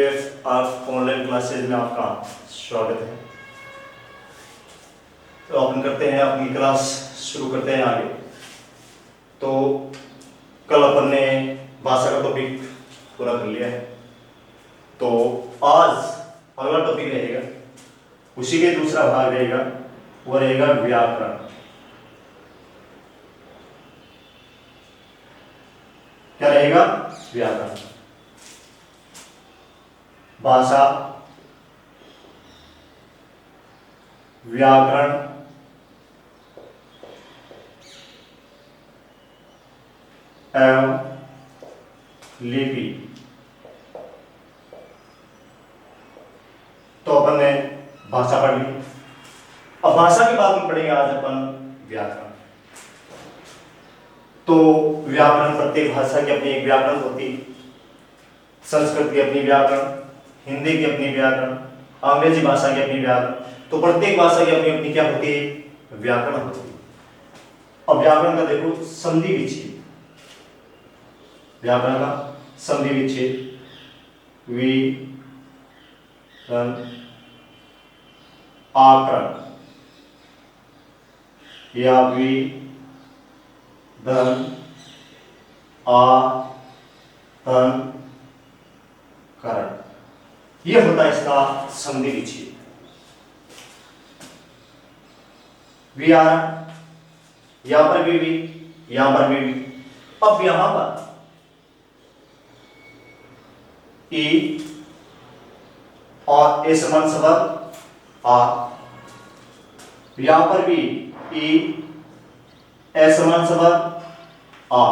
Fifth आप online classes में आपका स्वागत है। तो अपन करते हैं अपनी क्लास शुरू करते हैं आगे। तो कल अपन ने भाषा का टॉपिक पूरा कर लिया है, तो आज अगला टॉपिक रहेगा, उसी के दूसरा भाग रहेगा, वो रहेगा व्याकरण। क्या रहेगा? व्याकरण। भाषा, व्याकरण, एवं लिपि। तो अपन ने भाषा पढ़ ली, अब भाषा के बाद में पढ़ेंगे आज अपन व्याकरण। तो व्याकरण, प्रत्येक भाषा की अपनी एक व्याकरण होती, संस्कृत की अपनी व्याकरण, हिंदी की अपनी व्याकरण, अंग्रेजी भाषा की अपनी व्याकरण। तो प्रत्येक भाषा की अपनी अपनी क्या होती है? व्याकरण होती है। अब व्याकरण का देखो संधि विच्छेद, व्याकरण का संधि विच्छेद, आकरण या करण, यह होता है इसका संधि विच्छेद। व्याकरण, यहां पर भी, यहां पर भी। अब यहां पर ई और ए समान स्वर आ, यहां पर भी ई ए समान स्वर आ।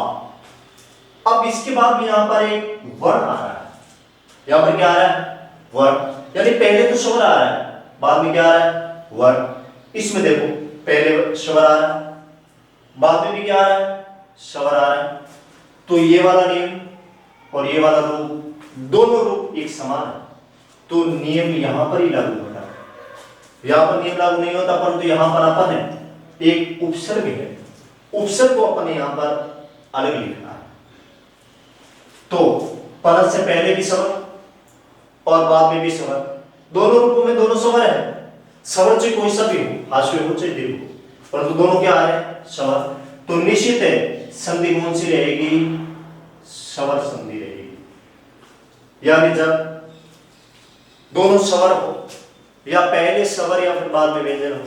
अब इसके बाद भी यहां पर एक वर्ण आ रहा है, यहां पर क्या आ रहा है? वर्ण, यानी पहले तो स्वर आ रहा है, बाद में क्या आ रहा है? वर्ण। इसमें देखो पहले स्वर आ रहा है, बाद में भी क्या आ रहा है? स्वर आ रहा है। तो ये वाला नियम और ये वाला रूप, दोनों रूप एक समान है, तो नियम यहां पर ही लागू होता है, यहां पर नियम लागू नहीं होता, परंतु यहां पर अपन है एक उपसर्ग है, उपसर्ग को अपन यहां पर अलग लिखना है। तो परत से पहले भी स्वर और बाद में भी स्वर, दोनों रूपों में दोनों स्वर है, स्वर चाहे कोई सा भी हो, हाश्य हो चाहे दीर्घ हो, परंतु दोनों क्या आ रहे हैं? स्वर। तो निश्चित है संधि कौन सी रहेगी? स्वर संधि रहेगी। यानी जब दोनों स्वर हो, या पहले स्वर या फिर बाद में व्यंजन हो,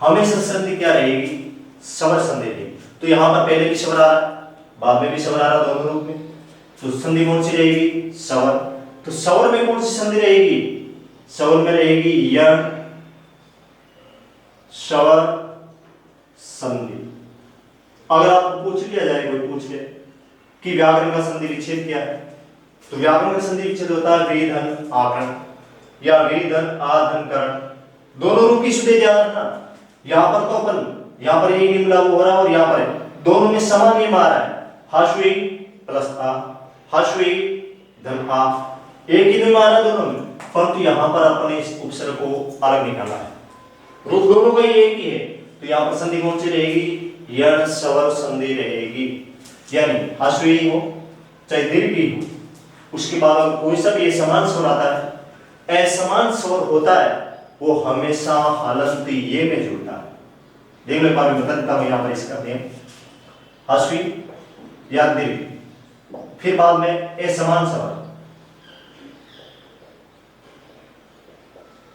हमेशा संधि क्या रहेगी? स्वर संधि रहेगी। तो यहां पर पहले भी स्वर आ रहा है, बाद में भी स्वर आ रहा है, दोनों रूप में, तो संधि कौन सी रहेगी? स्वर। तो स्वर में कौन सी संधि रहेगी? स्वर में रहेगी यण स्वर संधि। अगर आपको पूछ लिया जाए, कोई पूछ ले कि व्याकरण का संधि विच्छेद क्या है, तो व्याकरण का संधि विच्छेद होता है वेधन आकरण या वेधन आधन करण, दोनों रूप की शुद्धि ध्यान रखना। यहां पर तो अपन यहां पर एक नियम लागू हो रहा है और यहां पर दोनों में समान नियम आ रहा है, हाश्वी प्लस आ, हाश्वी धन आ, एक ही नियम आ रहा है दोनों में, परंतु यहां पर अपने इस उपसर्ग को अलग निकाला है, रूप दोनों का एक ही है। तो यहां पर संधि कौन सी रहेगी? यण स्वर संधि रहेगी, यानी हाश्वी हो चाहे दीर्घ हो, उसके बाद अगर कोई सा भी समान स्वर आता है, असमान स्वर होता है, वो हमेशा हलंत ये में जुड़ता है। देख लो एक बार बता देता हूं, यहां पर इसका नियम हाश्वी या दीर्घ, फिर बाद में असमान स्वर,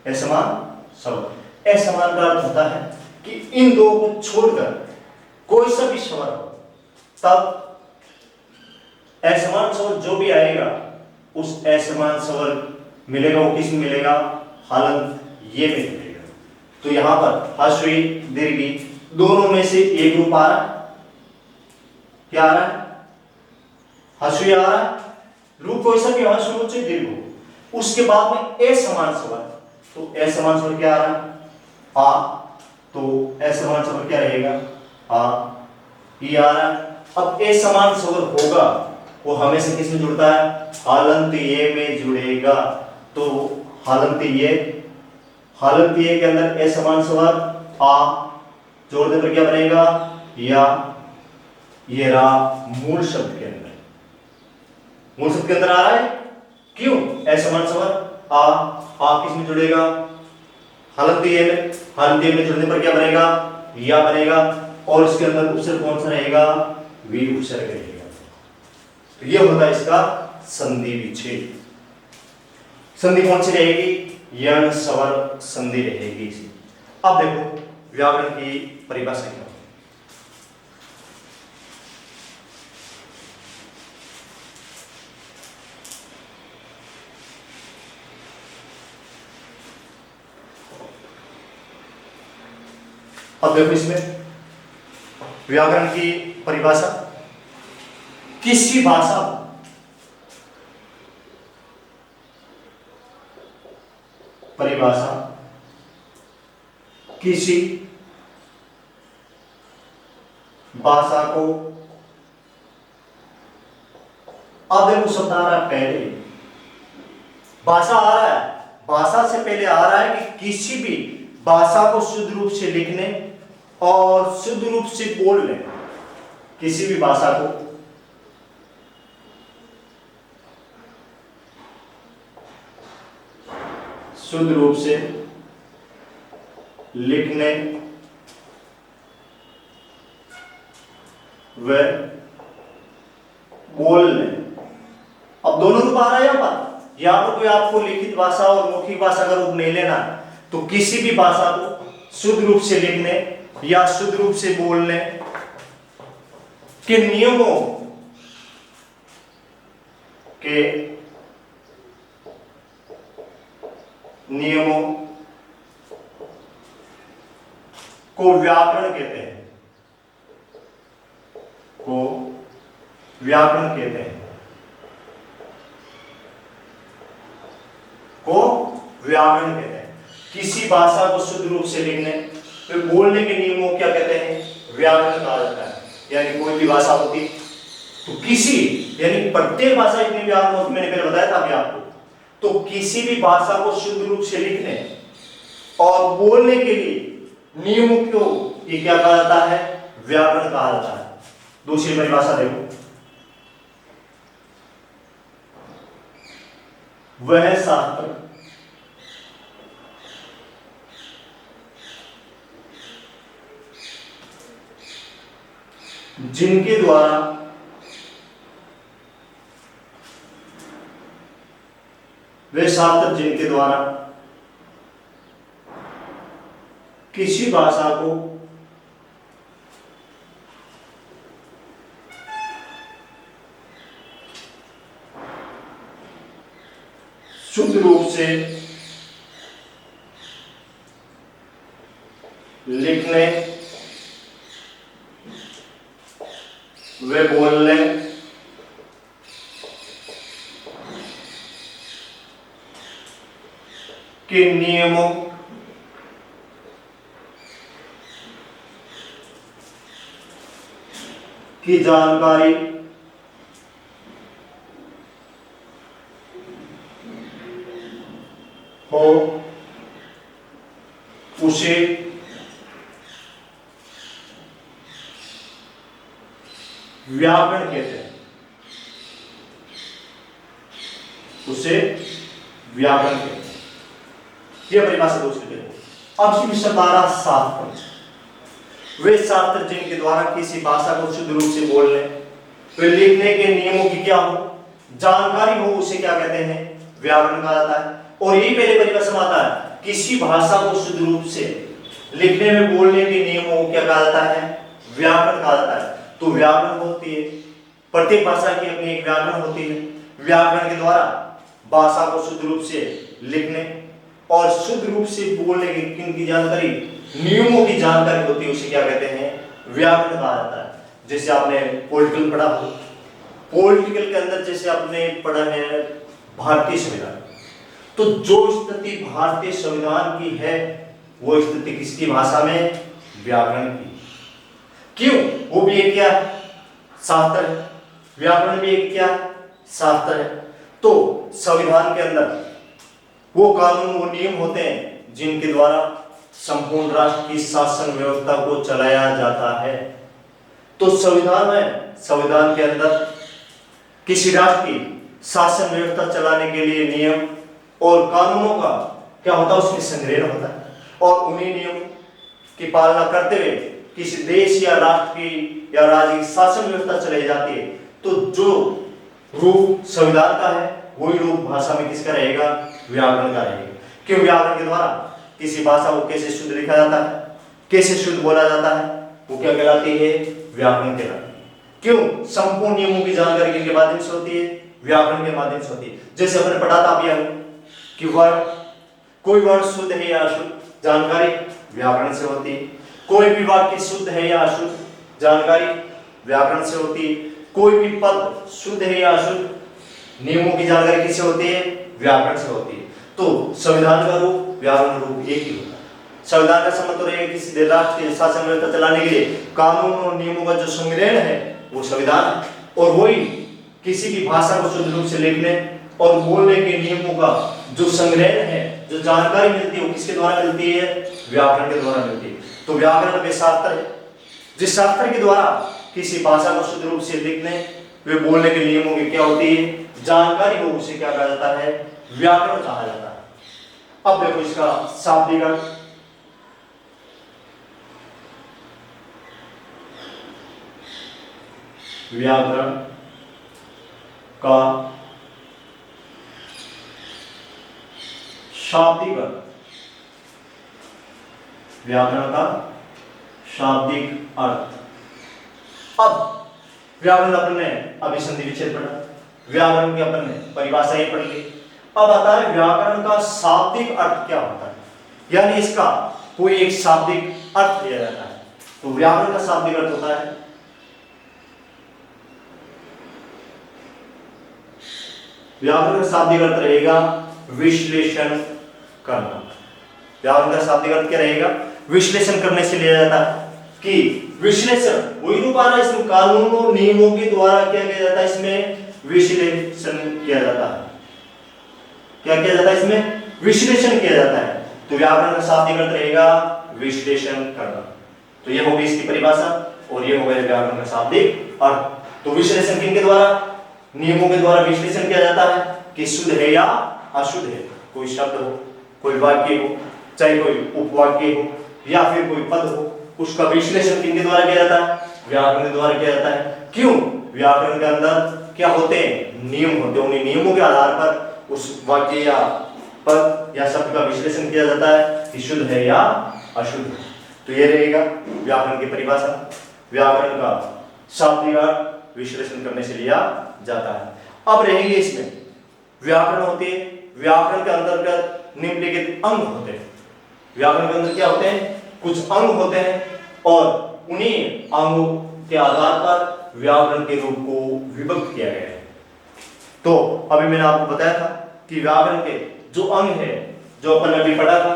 असमान स्वर। असमान का अर्थ होता है कि इन दो को छोड़कर कोई सा भी स्वर हो, तब असमान स्वर जो भी आएगा, उस असमान स्वर मिलेगा, वो किस में मिलेगा? हलंत ये में मिलेगा। तो यहां पर हाश्वी दीर्घी दोनों में से एक रूप आ रहा है, क्या आ रहा है? हाश्वी आ रहा है, रूप कोई सा भी हाश्वी हो चाहे दीर्घ हो, उसके बाद में असमान स्वर, तो असमान स्वर क्या आ रहा है? आ, तो असमान स्वर क्या रहेगा? आ, ये आ रहा है। अब असमान स्वर होगा, वो हमेशा किस में जुड़ता है? हलंत ये में जुड़ेगा। तो हलंत ये के अंदर असमान स्वर आ जोड़ने पर क्या बनेगा? या। ये रहा मूल शब्द के अंदर, मूल शब्द के अंदर आ रहा है क्यों? असमान स्वर आ किस में जुड़ेगा? हलंत ये में, हलंत ये में जुड़ने पर क्या बनेगा? या बनेगा, और इसके अंदर उपसर्ग कौन सा रहेगा? वी उपसर्ग रहेगा। तो ये होता है इसका संधि विच्छेद। संधि कौन सी रहेगी? यण स्वर संधि रहेगी। अब देखो व्याकरण की परिभाषा क्या है। अब देखो इसमें व्याकरण की परिभाषा, किसी भाषा परिभाषा किसी भाषा को, अब देखो शब्द आ रहा है पहले, भाषा आ रहा है, भाषा से पहले आ रहा है कि किसी भी भाषा को शुद्ध रूप से लिखने और शुद्ध रूप से बोलने, किसी भी भाषा को शुद्ध रूप से लिखने व बोलने। अब दोनों रूप आ रहा है यहां पर, यहां पर कोई आपको लिखित भाषा और मौखिक भाषा का रूप नहीं लेना, तो किसी भी भाषा को शुद्ध रूप से लिखने या शुद्ध रूप से बोलने के नियमों को व्याकरण कहते हैं, को व्याकरण कहते हैं, को व्याकरण कहते हैं। किसी भाषा को शुद्ध रूप से लिखने फिर बोलने के नियमों क्या कहते हैं? व्याकरण कहा जाता है। यानी कोई भी भाषा होती तो किसी, यानी प्रत्येक भाषा इतनी व्याकरण होती, मैंने पहले बताया था अभी आपको, तो किसी भी भाषा को शुद्ध रूप से लिखने और बोलने के लिए नियमों को ये क्या कहा जाता है? व्याकरण कहा जाता है। दूसरी परिभाषा देखो, वह शास्त्र जिनके द्वारा किसी भाषा को शुद्ध रूप से लिखने वे बोलने के नियमों की जानकारी हो उसे व्याकरण कहते हैं, उसे व्याकरण कहते हैं। यह परिभाषा दूसरी देखो। अब इसमें शब्द आ रहा शास्त्र, वे शास्त्र जिनके द्वारा किसी भाषा को शुद्ध रूप से बोलने वे लिखने के नियमों की क्या हो, जानकारी हो, उसे क्या कहते हैं? व्याकरण कहा जाता है। और यही पहले परिभाषा में आता है, किसी भाषा को शुद्ध रूप से लिखने में बोलने के नियमों को क्या कहा जाता है? व्याकरण कहा जाता है। तो व्याकरण होती है, प्रत्येक भाषा की अपनी एक व्याकरण होती है। व्याकरण के द्वारा भाषा को शुद्ध रूप से लिखने और शुद्ध रूप से बोलने की किन जानकारी, नियमों की जानकारी होती है, उसे क्या कहते हैं? व्याकरण कहा जाता है। जैसे आपने पॉलिटिकल पढ़ा हो, पॉलिटिकल के अंदर जैसे आपने पढ़ा है भारतीय संविधान, तो जो स्थिति भारतीय संविधान की है वो स्थिति किसकी भाषा में? व्याकरण की। क्यों? वो भी एक क्या शास्त्र है, व्याकरण भी एक क्या शास्त्र है। तो संविधान के अंदर वो कानून, वो नियम होते हैं जिनके द्वारा संपूर्ण राष्ट्र की शासन व्यवस्था को चलाया जाता है। तो संविधान है, संविधान के अंदर किसी राष्ट्र की शासन व्यवस्था चलाने के लिए नियम और कानूनों का क्या होता है, उसमें संग्रह होता है, और उन्हीं नियम की पालना करते हुए किसी देश या राष्ट्र की या राज्य की शासन व्यवस्था चलाई जाती है। तो जो रूप संविधान का है वही रूप भाषा में किसका रहेगा, व्याकरण का रहेगा। क्यों, व्याकरण के द्वारा किसी भाषा को कैसे शुद्ध लिखा जाता है, कैसे शुद्ध बोला जाता है, वो क्या कहलाती है, व्याकरण कहलाती है। क्यों, संपूर्ण नियमों की जानकारी किसके माध्यम से होती है, व्याकरण के माध्यम से होती है। जैसे हमने पढ़ा था अभी कि वर्ण, कोई वर्ण शुद्ध है या अशुद्ध, जानकारी व्याकरण से होती है। कोई भी वाक्य शुद्ध है या अशुद्ध, जानकारी व्याकरण से होती है। कोई भी पद शुद्ध है या अशुद्ध, नियमों की जानकारी किससे होती है, व्याकरण से होती है। तो संविधान का रूप, व्याकरण रूप एक ही होता है। संविधान का संबंध तो रहेगा किसी राष्ट्र के शासन व्यवस्था चलाने के लिए कानून और नियमों का जो संग्रहण है वो संविधान है, और वही किसी भी भाषा को शुद्ध रूप से लिखने और बोलने के नियमों का जो संग्रहण है, जो जानकारी मिलती है वो किसके द्वारा मिलती है, व्याकरण के द्वारा मिलती है। तो व्याकरण वे शास्त्र है जिस शास्त्र के द्वारा किसी भाषा को शुद्ध रूप से लिखने वे बोलने के नियमों की क्या होती है, जानकारी हो, उसे क्या कहा जाता है, व्याकरण कहा जाता है। अब देखो इसका शाब्दिक अर्थ, व्याकरण का शाब्दिक अर्थ, व्याकरण का शाब्दिक अर्थ। अब व्याकरण अपन ने अभिसंधि विच्छेद पढ़ा, व्याकरण की अपन ने परिभाषा ये पढ़ ली। अब आता है व्याकरण का शाब्दिक अर्थ क्या होता है, यानी इसका कोई एक शाब्दिक अर्थ दिया जाता है। तो व्याकरण का शाब्दिक अर्थ होता है व्याकरण का शाब्दिक अर्थ रहेगा विश्लेषण करना। व्याकरण का शाब्दिक अर्थ क्या रहेगा, विश्लेषण करने से लिया जाता है कि विश्लेषण वही रूप आ रहा है, इसमें कानूनों नियमों के द्वारा क्या किया जाता है, इसमें विश्लेषण किया जाता है। क्या किया जाता है, इसमें विश्लेषण किया जाता है। तो व्याकरण का शाब्दिक अर्थ रहेगा विश्लेषण करना। तो ये होगी इसकी परिभाषा और ये हो गया व्याकरण का शाब्दिक अर्थ। तो विश्लेषण किनके द्वारा, नियमों के द्वारा विश्लेषण किया जाता है कि शुद्ध है या अशुद्ध है। कोई शब्द हो, कोई वाक्य हो, चाहे कोई उपवाक्य हो या फिर कोई पद हो, उसका विश्लेषण किनके द्वारा किया जाता है, व्याकरण के द्वारा किया जाता है। क्यों, व्याकरण के अंदर क्या होते हैं, नियम होते हैं। उन्हीं नियमों के आधार पर उस वाक्य या पद या शब्द का विश्लेषण किया जाता है कि शुद्ध है या अशुद्ध है। तो ये रहेगा व्याकरण की परिभाषा। व्याकरण का शाब्दिक अर्थ विश्लेषण करने से लिया जाता है। अब रहेंगे इसमें व्याकरण होते हैं, व्याकरण के अंतर्गत निम्नलिखित अंग होते हैं। व्याकरण के अंदर क्या होते हैं, कुछ अंग होते हैं और उन्हीं अंगों के आधार पर व्याकरण के रूप को विभक्त किया गया है। तो अभी मैंने आपको बताया था कि व्याकरण के जो अंग है, जो अपन ने अभी पढ़ा था,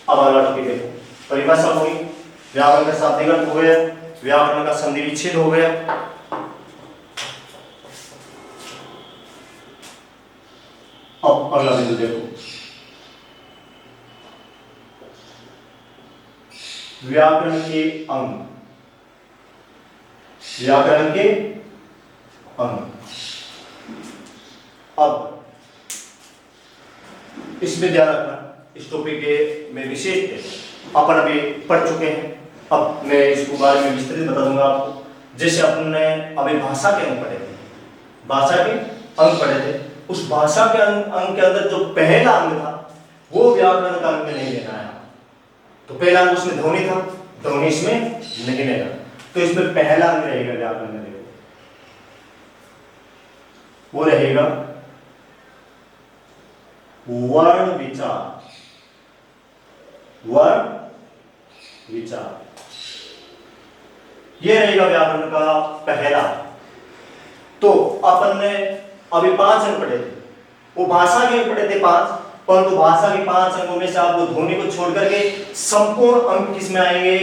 अब अगला टॉपिक है परिभाषा होगी। व्याकरण का शाब्दिक अर्थ हो गया, व्याकरण का संधि विच्छेद हो गया। अब अगला बिंदु देखो, व्याकरण के अंग। व्याकरण के अंग, अब इसमें ध्यान रखना, इस टॉपिक के में विशेष थे अपन अभी पढ़ चुके हैं। अब मैं इसको बारे में विस्तृत बता दूंगा आपको। जैसे अपन ने अभी भाषा के अंग पढ़े थे, भाषा के अंग पढ़े थे, उस भाषा के अंग के अंदर जो पहला अंग था वो व्याकरण का अंग में नहीं लेना है। तो पहला अंग उसमें ध्वनि था, ध्वनि इसमें नहीं लेना, तो इसमें पहला अंग रहेगा व्याकरण में, देखो वो रहेगा वर्ण विचार। वर्ण विचार ये रहेगा व्याकरण का पहला। तो अपन ने अभी 5 अंक पढ़े थे, वो भाषा के अंक पढ़े थे 5, परंतु भाषा के 5 अंकों में से आपको ध्वनि को छोड़ करके संपूर्ण अंक किसमें आएंगे,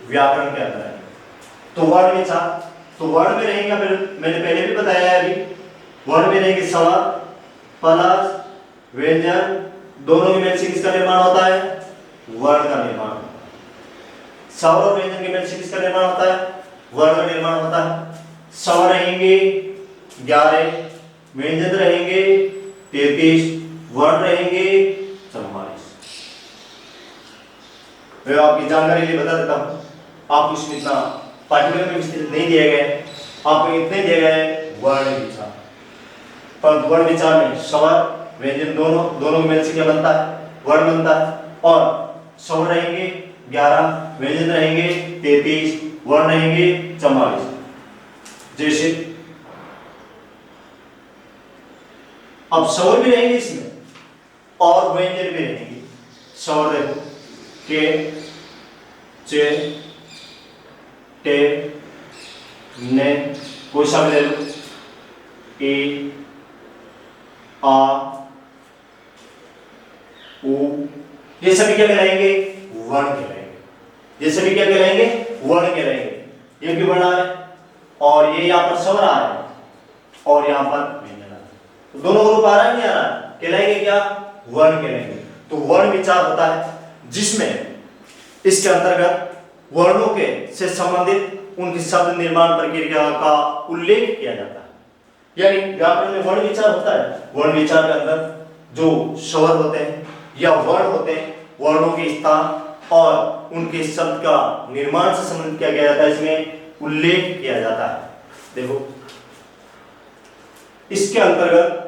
व्याकरण के अंदर आएंगे। तो वर्ण विचार, तो वर्ण में रहेगा, मैंने पहले भी बताया है अभी, वर्ण में रहेंगे स्वर, प्लस व्यंजन, दोनों के मिलकर किसका निर्माण होता है, वर्ण का निर्माण। स्वर और व्यंजन के मेल से किसका निर्माण होता है? वर्ण का निर्माण होता है। स्वर रहेंगे 11, व्यंजन रहेंगे 33, वर्ण रहेंगे 44। मैं आपकी जानकारी के लिए बता देता हूं, आपको इसमें इतना पाठ्यक्रम में विस्तृत नहीं दिया गया है, आपको इतने दिए गए हैं वर्ण विचार। पर वर्ण विचार में स्वर व्यंजन दोनों के मेल से क्या बनता है? वर्ण बनता है। और स्वर रहेंगे 11, व्यंजन रहेंगे 33, वर्ण रहेंगे 44। जैसे अब स्वर भी रहेंगे इसमें और व्यंजन भी रहेंगे। स्वर देखो के, चे, टे, ने, कोई सा भी ले लो, ए, आ, उ, ये सभी क्या कहलाएंगे? वर्ण कहलाएंगे। ये सभी क्या कहलाएंगे? वर्ण कहलाएंगे। ये भी वर्ण आ रहा है और ये यहाँ पर स्वर आ रहा है और यहाँ पर व्यंजन आ रहा है, तो दोनों ग्रुप आ रहा है नहीं आ रहा है? कहलाएंगे क्या? वर्ण कहलाएंगे। तो वर्ण विचार होता है जिसमें इसके अंतर्गत वर्णों के से संबंधित उनकी शब्द निर्माण प्रक्रिया का उल्लेख किया जाता है। यानी व्याकरण में वर्ण विचार होता है। वर्ण विचार के अंदर जो स्वर होते हैं या वर्ण होते हैं, वर्णों के स्थान और उनके शब्द का निर्माण से संबंधित क्या किया जाता है? इसमें उल्लेख किया जाता है। देखो इसके अंतर्गत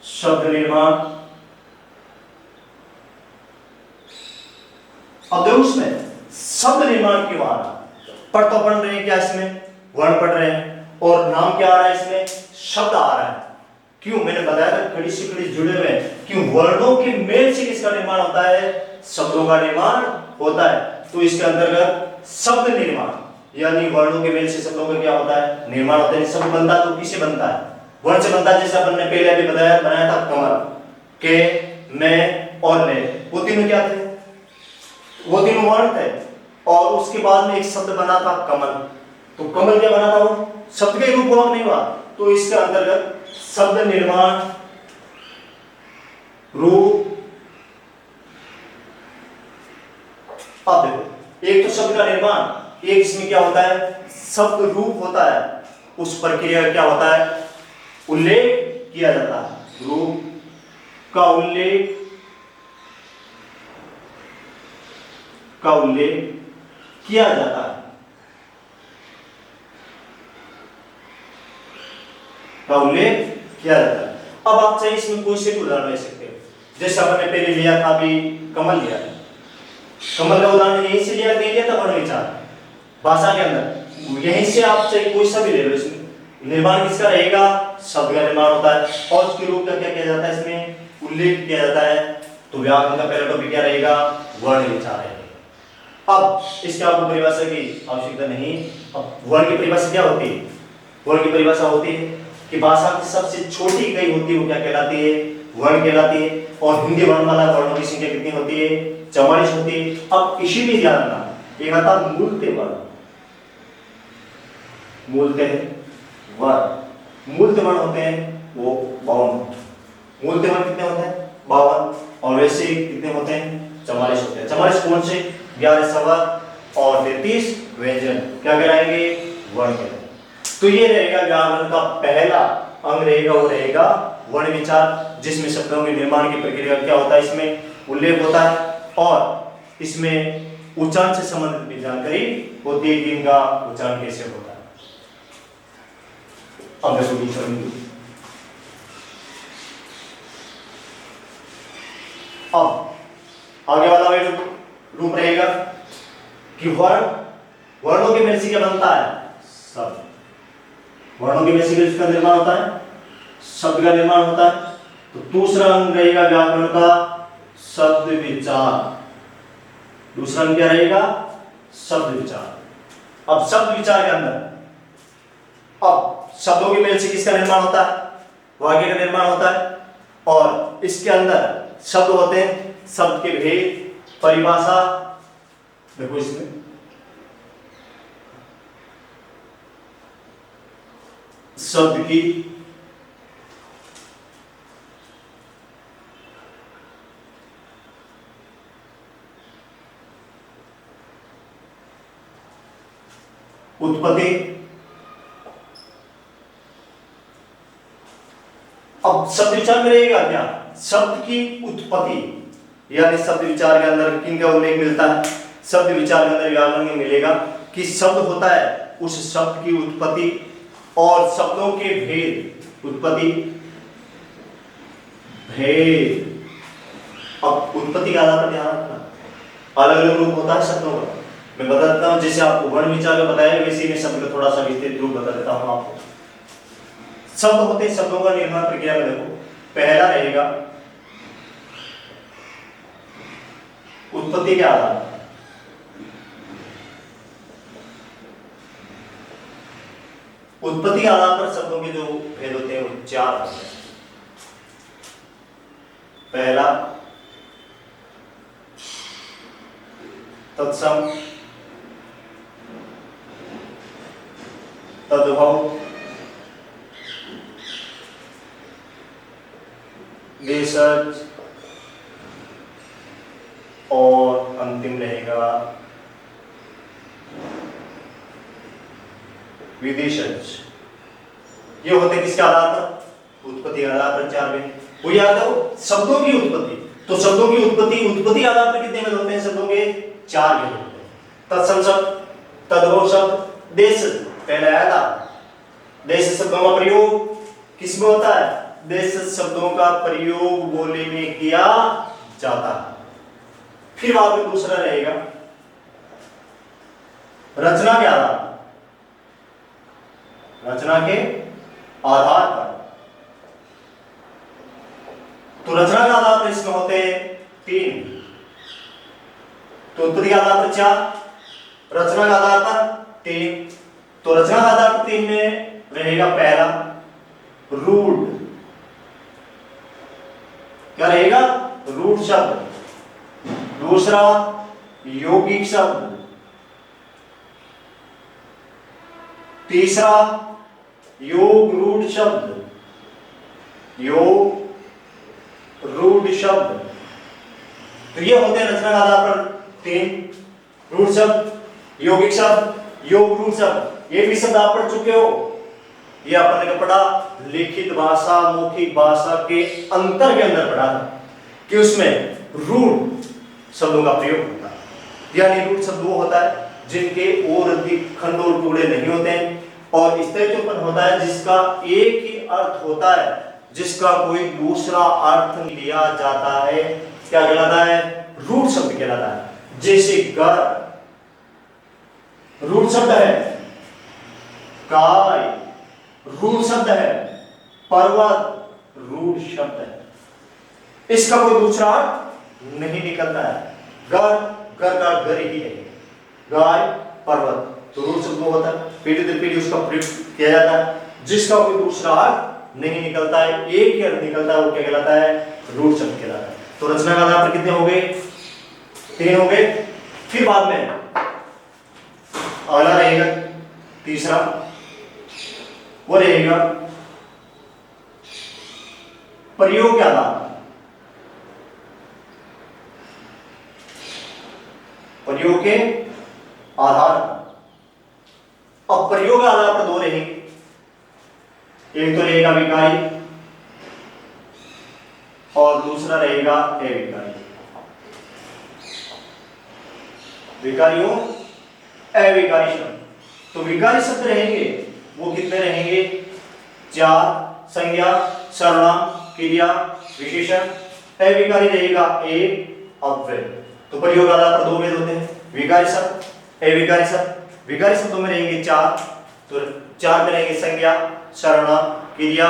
शब्द निर्माण। अब देखो उसमें शब्द निर्माण क्यों आ रहा? पढ़ तो पढ़ रहे हैं क्या? इसमें वर्ण पढ़ रहे हैं और नाम क्या आ रहा है? इसमें शब्द आ रहा है। क्यों? मैंने बताया था कड़ी से कड़ी जुड़े हुए हैं कि वर्णों के मेल से किसका निर्माण होता है? शब्दों का निर्माण होता है। तो इसके अंतर्गत शब्द निर्माण यानी वर्णों के मेल से शब्दों का क्या होता है? निर्माण होता है। शब्द बनता तो किससे बनता है? वर्ण से बनता है। जैसे अपन ने पहले अभी बनाया था कमल, के, मैं और ले, वो तीनों क्या थे? वो तीनों वर्ण थे और उसके बाद में एक शब्द बना था कमल। तो कमल क्या बना था? वो शब्द के रूप में नहीं हुआ। तो इसके अंतर्गत शब्द निर्माण, रूप। अब देखो एक तो शब्द का निर्माण, एक इसमें क्या होता है? शब्द रूप होता है। उस प्रक्रिया का क्या होता है? उल्लेख किया जाता है। रूप का उल्लेख किया जाता है। अब आप चाहिए इसमें कोई से भी उदाहरण ले सकते हो। जैसे आपने पहले लिया था, अभी कमल लिया था। कमल का उदाहरण यहीं से लिया था वर्ण विचार भाषा के अंदर। यहीं से आप चाहिए कोई सा भी ले लो। इसमें निर्माण किसका रहेगा? शब्द का निर्माण होता है और उसके रूप का क्या किया जाता है? इसमें उल्लेख किया जाता है। तो व्याकरण का पहला टॉपिक क्या रहेगा? वर्ण विचार रहेगा। अब इसके आपको परिभाषा की आवश्यकता नहीं। अब वर्ण की परिभाषा क्या होती है? वर्ण की परिभाषा होती है कि भाषा की सबसे छोटी इकाई होती है, वो क्या कहलाती है? वर्ण कहलाती है। और हिंदी वर्णमाला वर्णों की संख्या कितनी होती है? 44 होती है। अब इसी में ध्यान रखना, एक आता मूलते वर्ण, मूलते वर्ण। मूलते वर्ण होते हैं वो 52। मूलते वर्ण कितने होते हैं? 52। और वैसे कितने होते हैं? 44 होते हैं। 44 कौन से? 11 स्वर और 33 व्यंजन क्या कहलाएंगे? वर्ण कहलाएंगे। तो ये रहेगा व्याकरण का पहला अंग रहेगा, वो रहेगा वर्ण विचार, जिसमें शब्दों के निर्माण की प्रक्रिया क्या होता है? इसमें उल्लेख होता है और इसमें उच्चारण से संबंधित भी जानकारी होती है कि इनका उच्चारण कैसे होता है। अब देखो अब आगे वाला रूप रहेगा कि वर्णों के मेल से क्या बनता है? शब्द। वर्णों के मेल से किसका निर्माण होता है? शब्द का निर्माण होता है। तो दूसरा अंग रहेगा व्याकरण का शब्द विचार। दूसरा अंग क्या रहेगा? शब्द विचार। अब शब्द विचार के अंदर अब शब्दों के मेल से किसका निर्माण होता है? वाक्य का निर्माण होता है। और इसके अंदर शब्द होते हैं, शब्द के भेद, परिभाषा। देखो इसमें शब्द की उत्पत्ति। अब शब्द विचार में रहेगा क्या? शब्द की उत्पत्ति, यानी शब्द विचार के अंदर किन का उल्लेख मिलता है? शब्द विचार के अंदर व्याकरण में मिलेगा कि शब्द होता है, उस शब्द की उत्पत्ति और शब्दों के भेद। उत्पत्ति भेद। अब उत्पत्ति के आधार पर ध्यान रखना, अलग अलग रूप होता है शब्दों का। मैं बता देता हूं, जैसे आपको वर्ण विचार में बताया वैसे ही मैं शब्द का थोड़ा सा विस्तृत रूप बता देता हूं आपको। शब्द होते हैं, शब्दों का निर्माण प्रक्रिया में देखो, पहला रहेगा उत्पत्ति के आधार पर। उत्पत्ति के आधार पर शब्दों के जो भेद होते हैं वो चार होते हैं। पहला तत्सम, तद्भव, भेषज और अंतिम रहेगा विदेशज। ये होते किसके आधार पर? उत्पत्ति के आधार पर चार भेद। वो याद रखो, शब्दों की उत्पत्ति, तो शब्दों की उत्पत्ति के आधार पर कितने भेद होते हैं? शब्दों के चार भेद होते हैं। तत्सम शब्द, तद्भव शब्द, देश। पहले आया था देश शब्दों का प्रयोग किसमें होता है? देश शब्दों का प्रयोग बोली में किया जाता है। फिर बाद में दूसरा रहेगा रचना के आधार पर। रचना के आधार पर, तो रचना के आधार पर इसमें होते हैं तीन। तो उत्पत्ति के आधार पर चार, रचना के आधार पर तीन। तो रचना के आधार पर तीन में रहेगा पहला रूढ़। क्या रहेगा? रूढ़ शब्द। दूसरा यौगिक शब्द। तीसरा योग रूढ़ शब्द। योग रूढ़ शब्द। तो ये होते हैं रचना के आधार पर तीन। रूढ़ शब्द, यौगिक शब्द, योग रूढ़ शब्द। ये भी शब्द आप पढ़ चुके हो। ये अपन ने पढ़ा लिखित भाषा मौखिक भाषा के अंतर के अंदर पढ़ा था कि उसमें रूढ़ शब्दों का प्रयोग होता है। यानी रूढ़ शब्द वो होता है जिनके और अधिक खंड और टुकड़े नहीं होते हैं, और इस तरह उत्पन्न होता है जिसका एक ही अर्थ होता है, जिसका कोई दूसरा अर्थ लिया जाता है। क्या कहलाता है? रूढ़ शब्द कहलाता है। जैसे घर रूढ़ शब्द है, काय रूढ़ शब्द है, पर्वत रूढ़ शब्द है। इसका कोई दूसरा अर्थ नहीं निकलता है। घर का घर ही है, गाय पर्वत, तो रूढ़ शब्द होता है। पीढ़ी दर पीढ़ी उसका प्रयोग किया जाता है, जिसका कोई दूसरा अर्थ नहीं निकलता है, एक ही अर्थ निकलता है, वो क्या कहलाता है? रूढ़ शब्द कहलाता है। तो रचना के आधार पर कितने हो गए? तीन हो गए। फिर बाद में अगला रहेगा तीसरा, वो रहेगा प्रयोग के आधार पर। प्रयोग के आधार पर। अब प्रयोग के आधार पर दो रहेंगे। एक तो रहेगा विकारी और दूसरा रहेगा अविकारी। विकारी हो अविकारी शब्द। तो विकारी शब्द रहेंगे वो कितने रहेंगे? चार। संज्ञा, सर्वनाम, क्रिया, विशेषण। अविकारी रहेगा एक, अव्यय। तो प्रयोग आधार पर दो भेद होते हैं, विकारी शब्द, अविकारी शब्द। विकारी शब्दों में रहेंगे चार, तो चार में रहेंगे संज्ञा, सर्वनाम, क्रिया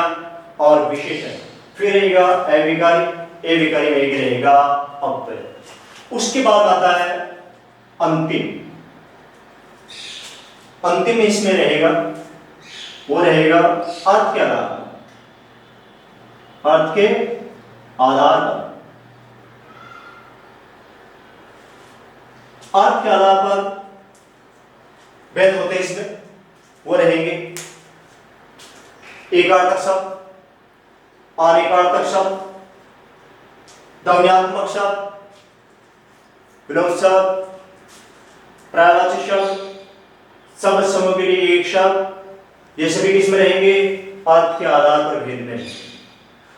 और विशेषण। फिर रहेगा अविकारी, अविकारी में रहेगा अव्यय। उसके बाद आता है अंतिम। अंतिम इसमें रहेगा, वो रहेगा अर्थ के आधार पर। अर्थ के आधार पर, अर्थ के आधार पर भेद होते हैं इसमें, वो रहेंगे एकार्थक शब्द, अनेकार्थक शब्द, ध्वन्यात्मक शब्द, विलोम शब्द, पर्यायवाची शब्द, शब्द समूह के लिए एक शब्द, ये सभी किसमें रहेंगे? अर्थ के आधार पर भेद में।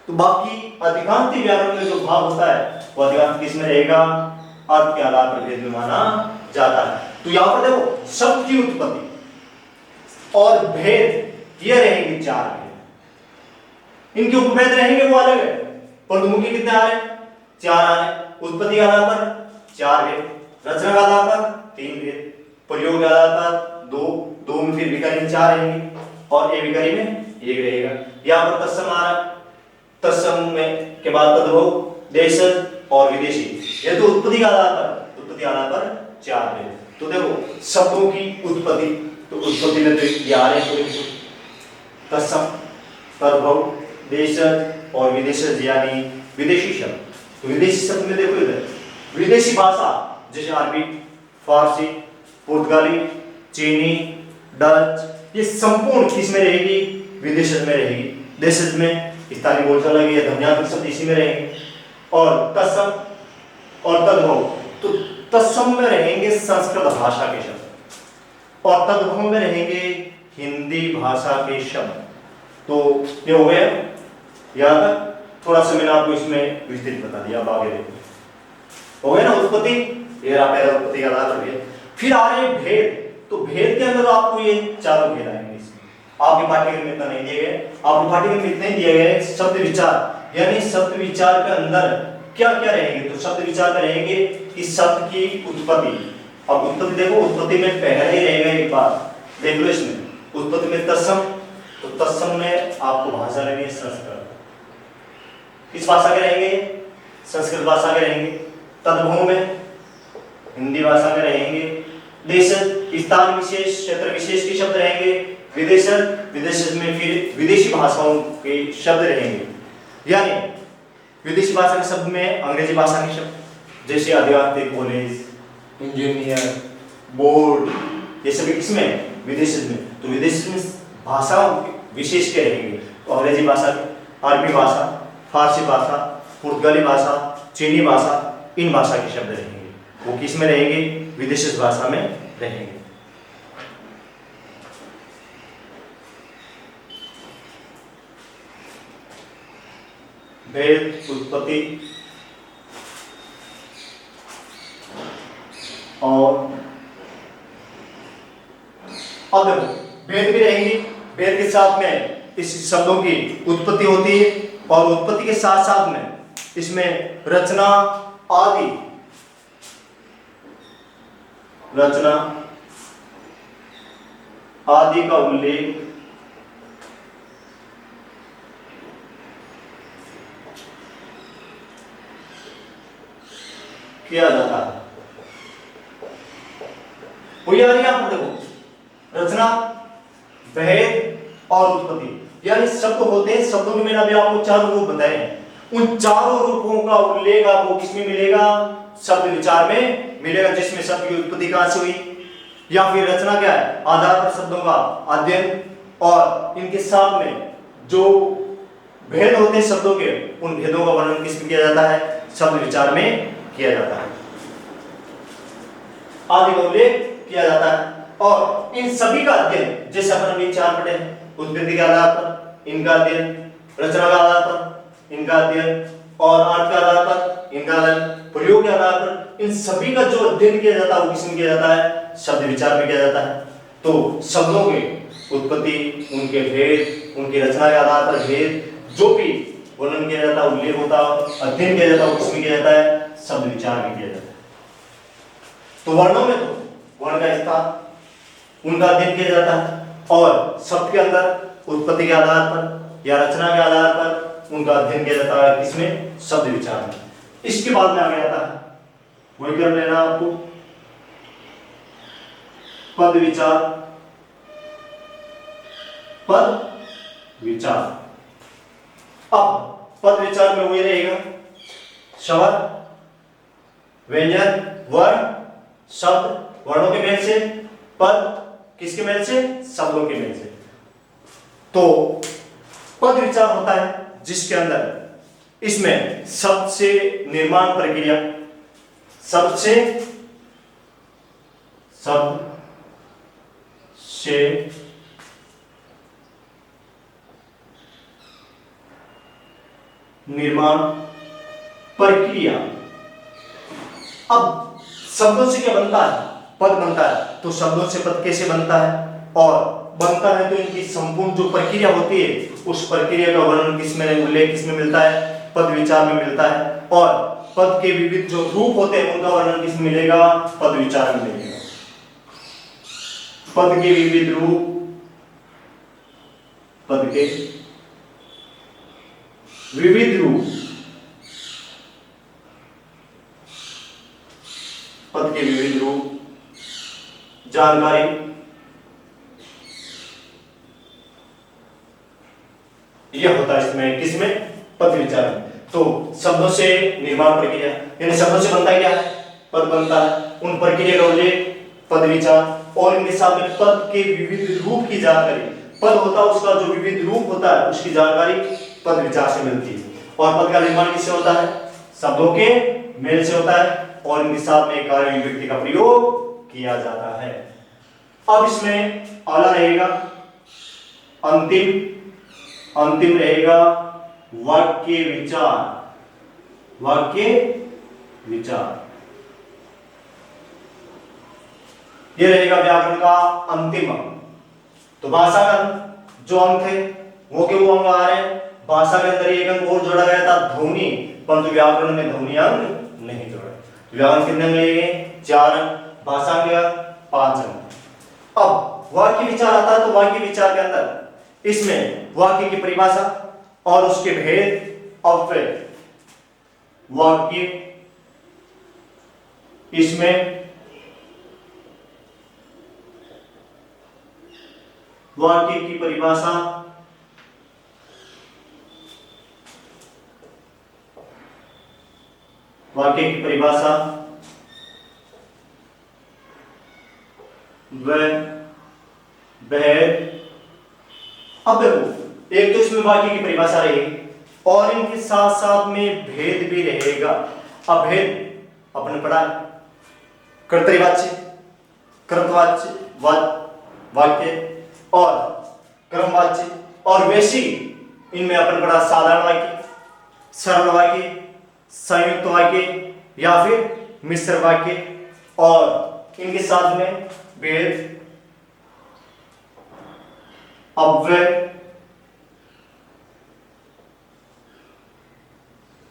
तो बाकी अधिकांश व्याकरण में जो भाग होता है वो अधिकांश किसमें रहेगा? अर्थ के आधार पर भेद में माना जाता है। तो यहां पर देखो शब्द की उत्पत्ति और भेद ये रहेंगे चार भेद। इनके उपभेद रहेंगे वो अलग है, परंतु मुख्य कितने आ रहे हैं? चार आ रहे हैं। उत्पत्ति के आधार पर चार भेद, रचना के आधार पर तीन भेद, प्रयोग के आधार पर दो, दो में फिर विकरी में चार रहेंगे और ए विकरी में एक रहेगा। यहाँ पर तत्सम आ रहा है, तत्सम में के बाद तद्भव, देशज और विदेशी। ये तो उत्पत्ति के आधार पर, उत्पत्ति आधार पर चार भेद। तो देखो शब्दों की उत्पत्ति, तो उत्पत्ति में तो ये आ रहे हैं तत्सम, तद्भव, देशज और विदेशज यानी विदेशी शब्द। तो विदेशी शब्द में देखो इधर विदेशी भाषा जैसे अरबी, फारसी, पुर्तगाली, चीनी, डच, ये संपूर्ण किस में रहेगी? विदेशज में रहेगी। देशज में स्थानीय बोलचाल लगी है, ध्वन्यात्मक शब्द इसी में रहेंगे। और तत्सम और तद्भव, तो तत्सम में रहेंगे संस्कृत भाषा के शब्द और तद्भव में रहेंगे हिंदी भाषा के शब्द। तो ये हो गया याद तक। थोड़ा सा मैंने आपको इसमें विस्तृत बता दिया, अब आगे देखो हो गया ना उत्पत्ति, ये पहला उत्पत्ति का आधार भेद। फिर आ रहे भेद, तो भेद के अंदर आपको ये चारों भेद आएंगे। इसमें आपके पाठ्यक्रम में इतना नहीं दिए गए, आपके पाठ्यक्रम में इतने दिए गए शब्द विचार, यानी शब्द विचार के अंदर क्या क्या रहेंगे? तो शब्द विचार में रहेंगे कि शब्द की उत्पत्ति। अब उत्पत्ति देखो, उत्पत्ति में पहले ही रहेगा एक बात देख लो इसमें, उत्पत्ति में तत्सम, तो तत्सम में आपको भाषा लगेगी संस्कृत। किस भाषा के रहेंगे? संस्कृत भाषा के रहेंगे। तद्भव में हिंदी भाषा के रहेंगे। देशज स्थान विशेष, क्षेत्र विशेष के शब्द रहेंगे। विदेशज, विदेशज में फिर विदेशी भाषाओं के शब्द रहेंगे। यानी विदेशी भाषा के शब्द में अंग्रेजी भाषा के शब्द जैसे आध्यात्मिक, कॉलेज, इंजीनियर, बोर्ड, ये सभी किसमें? विदेशज में। तो विदेशज में भाषा विशेष के रहेंगे, तो अंग्रेजी भाषा, अरबी भाषा, फारसी भाषा, पुर्तगाली भाषा, चीनी भाषा, इन भाषा के शब्द रहेंगे। वो किस में रहेंगे? विदेशी भाषा में रहेंगे। भेद, उत्पत्ति और अब देखो भेद भी रहेंगी। भेद के साथ में इस शब्दों की उत्पत्ति होती है और उत्पत्ति के साथ साथ में इसमें रचना आदि, रचना आदि का उल्लेख किया जाता है। वही आ रही है आप देखो रचना, भेद और उत्पत्ति, यानी शब्द होते हैं। शब्दों के मैंने अभी आपको चार रूप बताए हैं। उन चारों रूपों का उल्लेख आपको किसमें मिलेगा? शब्द विचार में मिलेगा, जिसमें शब्द की उत्पत्ति कहां से हुई, या फिर रचना क्या है? आधार पर शब्दों का अध्ययन, और इनके साथ में जो भेद होते हैं शब्दों के, उन भेदों का वर्णन किसमें किया जाता है? शब्द विचार में किया जाता है, आदि का उल्लेख किया जाता है। और इन सभी का अध्ययन, जैसे अपन अभी चार पढ़े, उत्पत्ति के आधार पर इनका अध्ययन, रचना के आधार पर इनका अध्ययन, और अर्थ के आधार पर इनका अध्ययन, प्रयोग के आधार पर इन सभी का जो अध्ययन किया जाता है वो किसमें किया जाता है? शब्द विचार में किया जाता है। तो शब्दों के उत्पत्ति, उनके भेद, उनकी रचना के आधार पर भेद, जो भी वर्णन किया जाता है, उल्लेख होता है, अध्ययन किया जाता है, किसमें किया जाता है? शब्द विचार में किया जाता है। तो वर्णों में तो वर्ण का स्थान, उनका अध्ययन किया जाता है, और शब्द के अंदर उत्पत्ति के आधार पर या रचना के आधार पर उनका अध्ययन किया जाता है किसमें? शब्द विचार में। इसके बाद में आगे आता है, वही कर लेना आपको, पद विचार। पद विचार, अब पद विचार में वही रहेगा स्वर, व्यंजन, वर्ण, शब्द, वर्णों के मेल से, पद किसके मेल से? शब्दों के मेल से। तो पद विचार होता है जिसके अंदर इसमें शब्द से निर्माण प्रक्रिया, शब्द से निर्माण प्रक्रिया। अब शब्दों से क्या बनता है? पद बनता है। तो शब्दों से पद कैसे बनता है? और बनता है तो इनकी संपूर्ण जो प्रक्रिया होती है उस प्रक्रिया का वर्णन किसमें, उल्लेख किसमें मिलता है? पद विचार में मिलता है। और पद के विविध जो रूप होते हैं उनका वर्णन किसमें मिलेगा? पद विचार में मिलेगा। पद के विविध रूप, पद के विविध रूप, पद के विविध रूप, जानकारी, यह होता है इसमें, किसमें? पद विचार में। तो शब्दों से निर्माण प्रक्रिया, यानी शब्दों से बनता क्या है? पद बनता है। उन प्रक्रिया का उल्लेख पद विचार, और इनके साथ में पद के विविध रूप की जानकारी। पद होता है उसका जो विविध रूप होता है उसकी जानकारी पद विचार से मिलती है। और पद का निर्माण किससे होता है? शब्दों के मेल से होता है, और इनके साथ में कार्य व्यक्ति का प्रयोग किया जाता है। अब इसमें अगला रहेगा अंतिम रहेगा वाक्य विचार। वाक्य विचार ये रहेगा व्याकरण का अंतिम अंग। तो भाषा का जो अंग थे वो के वो अंग आ रहे हैं। भाषा के अंदर एक अंग और जोड़ा गया था, ध्वनि, परंतु व्याकरण में ध्वनि अंग नहीं जोड़ा। व्याकरण कितने अंग लिए गए? 4 अंग। भाषा के 5 अंग। अब वाक्य विचार आता है, तो वाक्य विचार के अंदर इसमें वाक्य की परिभाषा और उसके भेद, अव्यय वाक्य, इसमें वाक्य की परिभाषा, वाक्य की परिभाषा व भेद। अब देखो, एक तो इसमें वाक्य की परिभाषा रहेगी और इनके साथ साथ में भेद भी रहेगा। अब भेद अपने पढ़ा है, कर्तरीवाच्य, कृतवाच्य वाक्य और क्रमवाच्य, और वैसी इनमें अपन पढ़ा साधारण वाक्य, सरल वाक्य, संयुक्त वाक्य या फिर मिश्र वाक्य, और इनके साथ में भेद, अव्यय।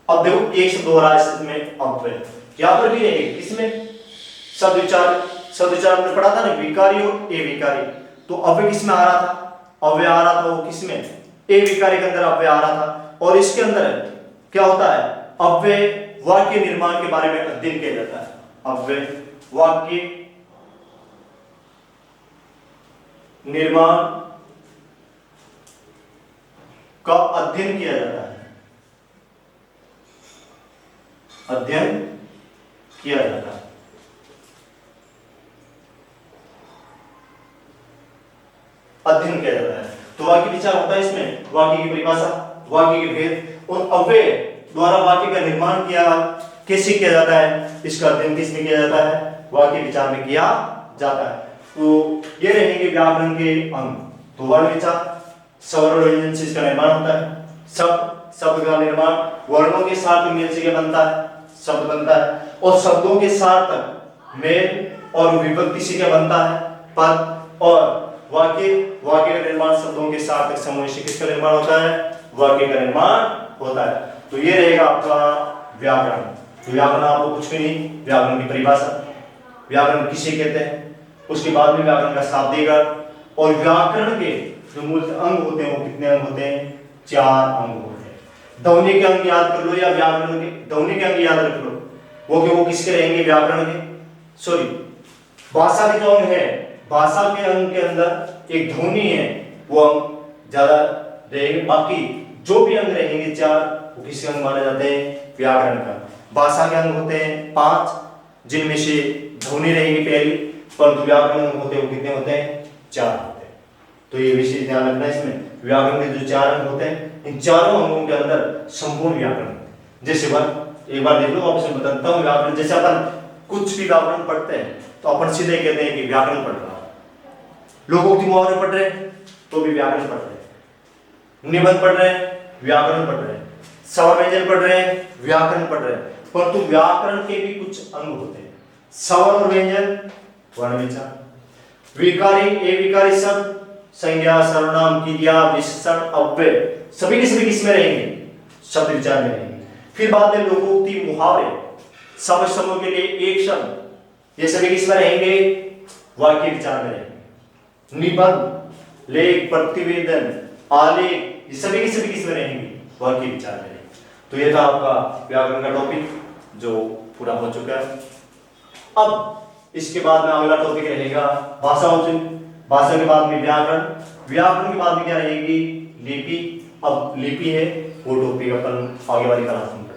अब देखो एक से 2 राशि में अव्यय यहां पर भी है। इसमें शब्द विचार हमने पढ़ा था ना, विकारी और अविकारी। तो अव्यय किसमें आ रहा था? अव्यय आ रहा था वो किसमें? अविकारी के अंदर अव्यय आ रहा था। और इसके अंदर क्या होता है? अव्यय वाक्य निर्माण के बारे में अध्ययन किया जाता है। अव्यय वाक्य निर्माण का अध्ययन किया जाता है, अध्ययन किया जाता है। अध्ययन किया जाता है। तो वाक्य विचार होता है इसमें, वाक्य की परिभाषा, वाक्य के भेद और अव्यय द्वारा वाक्य का निर्माण किया कैसे किया जाता है, इसका अध्ययन किसमें किया जाता है? वाक्य विचार में किया जाता है। तो ये रहेंगे व्याकरण के अंग। तो वर्ण विचार, स्वर्ण व्यंजन से इसका निर्माण होता है। शब्द का निर्माण वर्णों के साथ मेल से क्या बनता है? शब्द बनता है। और शब्दों के साथ मेल और विभक्ति से क्या बनता है? पद। और वाक्य का निर्माण शब्दों के साथ समूह से किसका निर्माण होता है? वाक्य का निर्माण होता है। तो ये रहेगा आपका व्याकरण। तो व्याकरण आपको कुछ भी नहीं, व्याकरण की परिभाषा, व्याकरण किसे कहते हैं, उसके बाद में व्याकरण का शाब्दिक अर्थ, और व्याकरण के जो मूल अंग होते हैं वो कितने अंग होते हैं? 4 अंग होते हैं। ध्वनि के अंग याद कर लो या व्याकरण के ध्वनि के अंग याद रख लो, वो किसके रहेंगे? व्याकरण के, सॉरी भाषा के जो अंग है, भाषा के अंग के अंदर एक ध्वनि है, वो अंग ज्यादा रहेंगे। बाकी जो भी अंग रहेंगे 4 वो किसके अंग माने जाते हैं? व्याकरण का। भाषा के अंग होते हैं 5, जिनमें से ध्वनि रहेगी पहली, परंतु व्याकरण अंग होते हैं वो कितने होते हैं? 4 होते हैं। तो ये विशेष ध्यान रखना है इसमें। व्याकरण के जो 4 अंग होते हैं, इन चारों अंगों के अंदर संपूर्ण व्याकरण। जैसे एक बार देख लो, वापस मैं बताता हूँ। व्याकरण जैसे अपन कुछ भी व्याकरण पढ़ते हैं तो अपन सीधे कहते हैं कि व्याकरण पढ़ रहा है। लोकोक्ति मुहावरे पढ़ रहे हैं तो भी व्याकरण पढ़ रहे हैं, निबंध पढ़ रहे हैं व्याकरण पढ़ रहे हैं, सवर व्यंजन पढ़ रहे हैं व्याकरण पढ़ रहे हैं। परंतु व्याकरण के भी कुछ अंग होते हैं, सवर और व्यंजन, वर्ण विचार, विकारी अविकारी शब्द, संज्ञा, सर्वनाम, क्रिया, विशेषण, अव्यय, सभी के सभी किसमें रहेंगे? शब्द विचार में रहेंगे। फिर बाद में लोकोक्ति मुहावरे, शब्द समूह के लिए एक शब्द, ये सभी किसमें रहेंगे? वाक्य विचार में रहेंगे। निबंध, लेख, प्रतिवेदन, आलेख, ये सभी के सभी किसमें रहेंगे? वाक्य विचार में रहेंगे। तो ये था आपका व्याकरण का टॉपिक जो पूरा हो चुका है। अब इसके बाद में अगला टॉपिक रहेगा भाषा। भाषा के बाद में व्याकरण, व्याकरण के बाद में क्या रहेगी? लिपि। अब लिपि है वो टॉपिक अपन आगे वाली क्लास में